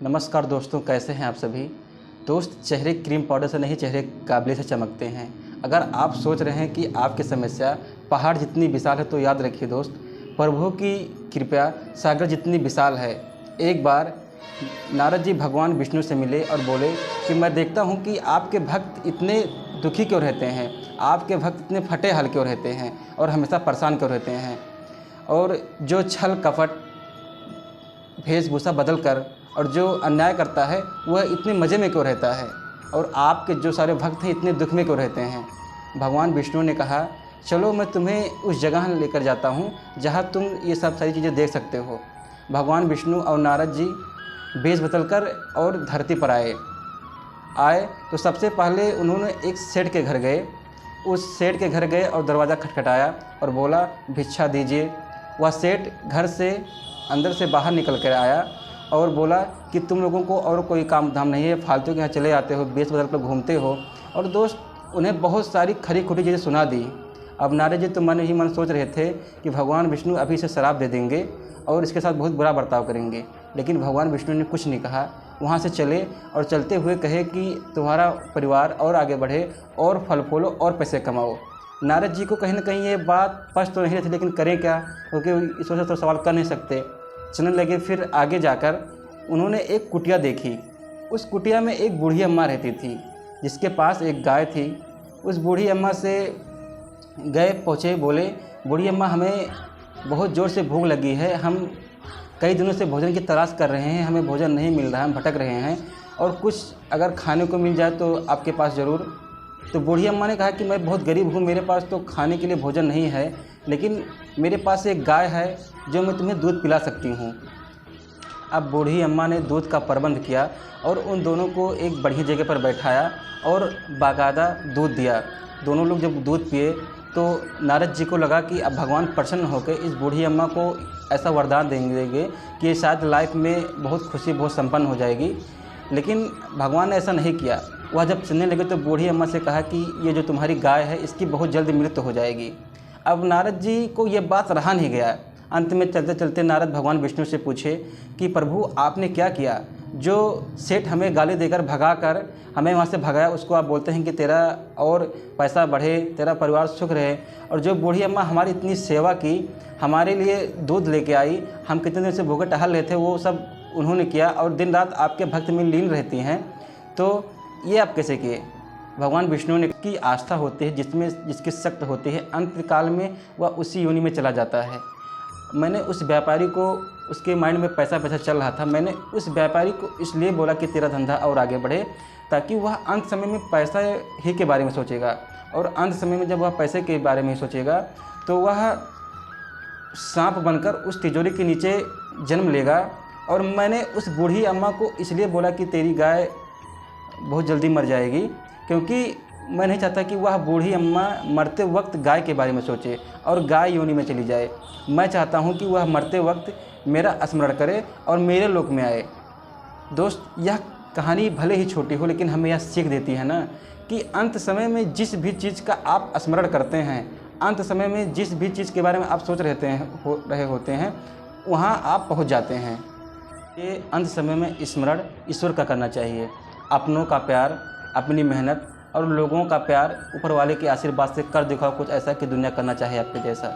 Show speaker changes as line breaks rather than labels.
नमस्कार दोस्तों, कैसे हैं आप सभी। दोस्त, चेहरे क्रीम पाउडर से नहीं, चेहरे काबले से चमकते हैं। अगर आप सोच रहे हैं कि आपकी समस्या पहाड़ जितनी विशाल है, तो याद रखिए दोस्त, प्रभु की कृपा सागर जितनी विशाल है। एक बार नारद जी भगवान विष्णु से मिले और बोले कि मैं देखता हूँ कि आपके भक्त इतने दुखी क्यों रहते हैं, आपके भक्त इतने फटे हाल क्यों रहते हैं और हमेशा परेशान क्यों रहते हैं, और जो छल कपट वेशभूषा बदल कर और जो अन्याय करता है वह इतने मज़े में क्यों रहता है, और आपके जो सारे भक्त हैं इतने दुख में क्यों रहते हैं। भगवान विष्णु ने कहा, चलो मैं तुम्हें उस जगह लेकर जाता हूँ जहाँ तुम ये सब सारी चीज़ें देख सकते हो। भगवान विष्णु और नारद जी वेश बदलकर और धरती पर आए तो सबसे पहले उन्होंने एक सेठ के घर गए। उस सेठ के घर गए और दरवाज़ा खटखटाया और बोला, भिक्षा दीजिए। वह सेठ घर से अंदर से बाहर निकल कर आया और बोला कि तुम लोगों को और कोई काम धाम नहीं है, फालतू के यहाँ चले आते हो, बेस बदल कर घूमते हो। और दोस्त, उन्हें बहुत सारी खरी खोटी चीज़ें सुना दी। अब नारद जी तो मन ही मन सोच रहे थे कि भगवान विष्णु अभी इसे शराब दे देंगे और इसके साथ बहुत बुरा बर्ताव करेंगे, लेकिन भगवान विष्णु ने कुछ नहीं कहा। वहाँ से चले और चलते हुए कहे कि तुम्हारा परिवार और आगे बढ़े और फल फूलो और पैसे कमाओ। नारद जी को कहीं ना कहीं ये बात स्पष्ट तो नहीं रही थी, लेकिन करें क्या, क्योंकि इस वजह से तो सवाल कर नहीं सकते। चलने लगे। फिर आगे जाकर उन्होंने एक कुटिया देखी। उस कुटिया में एक बूढ़ी अम्मा रहती थी जिसके पास एक गाय थी। उस बूढ़ी अम्मा से गए, पहुँचे, बोले, बूढ़ी अम्मा, हमें बहुत ज़ोर से भूख लगी है, हम कई दिनों से भोजन की तलाश कर रहे हैं, हमें भोजन नहीं मिल रहा है, हम भटक रहे हैं, और कुछ अगर खाने को मिल जाए तो आपके पास ज़रूर। तो बूढ़ी अम्मा ने कहा कि मैं बहुत गरीब हूँ, मेरे पास तो खाने के लिए भोजन नहीं है, लेकिन मेरे पास एक गाय है जो मैं तुम्हें दूध पिला सकती हूँ। अब बूढ़ी अम्मा ने दूध का प्रबंध किया और उन दोनों को एक बढ़िया जगह पर बैठाया और बाकायदा दूध दिया। दोनों लोग जब दूध पिए तो नारद जी को लगा कि अब भगवान प्रसन्न होकर इस बूढ़ी अम्मा को ऐसा वरदान देंगे कि ये शायद लाइफ में बहुत खुशी, बहुत संपन्न हो जाएगी। लेकिन भगवान ने ऐसा नहीं किया। वह जब चलने लगे तो बूढ़ी अम्मा से कहा कि ये जो तुम्हारी गाय है इसकी बहुत जल्द मृत्यु हो जाएगी। अब नारद जी को ये बात रहा नहीं गया। अंत में चलते चलते नारद भगवान विष्णु से पूछे कि प्रभु, आपने क्या किया, जो सेठ हमें गाली देकर भगा कर हमें वहाँ से भगाया, उसको आप बोलते हैं कि तेरा और पैसा बढ़े, तेरा परिवार सुख रहे, और जो बूढ़ी अम्मा हमारी इतनी सेवा की, हमारे लिए दूध लेके आई, हम कितने दिन से भूखे टहल रहे थे, वो सब उन्होंने किया, और दिन रात आपके भक्त में लीन रहती हैं, तो ये आप कैसे किए। भगवान विष्णु ने की आस्था होती है जिसमें जिसकी शक्ति होती है, अंत काल में वह उसी योनि में चला जाता है। मैंने उस व्यापारी को, उसके माइंड में पैसा चल रहा था, मैंने उस व्यापारी को इसलिए बोला कि तेरा धंधा और आगे बढ़े, ताकि वह अंत समय में पैसा ही के बारे में सोचेगा, और अंत समय में जब वह पैसे के बारे में सोचेगा तो वह सांप बनकर उस तिजोरी के नीचे जन्म लेगा। और मैंने उस बूढ़ी अम्मा को इसलिए बोला कि तेरी गाय बहुत जल्दी मर जाएगी, क्योंकि मैं नहीं चाहता कि वह बूढ़ी अम्मा मरते वक्त गाय के बारे में सोचे और गाय योनि में चली जाए। मैं चाहता हूं कि वह मरते वक्त मेरा स्मरण करे और मेरे लोक में आए। दोस्त, यह कहानी भले ही छोटी हो, लेकिन हमें यह सीख देती है ना कि अंत समय में जिस भी चीज़ का आप स्मरण करते हैं, अंत समय में जिस भी चीज़ के बारे में आप सोच रहे होते हैं, वहाँ आप पहुँच जाते हैं। ये अंत समय में स्मरण ईश्वर का करना चाहिए। अपनों का प्यार, अपनी मेहनत और लोगों का प्यार ऊपर वाले के आशीर्वाद से कर दिखाओ कुछ ऐसा कि दुनिया करना चाहे आपके जैसा।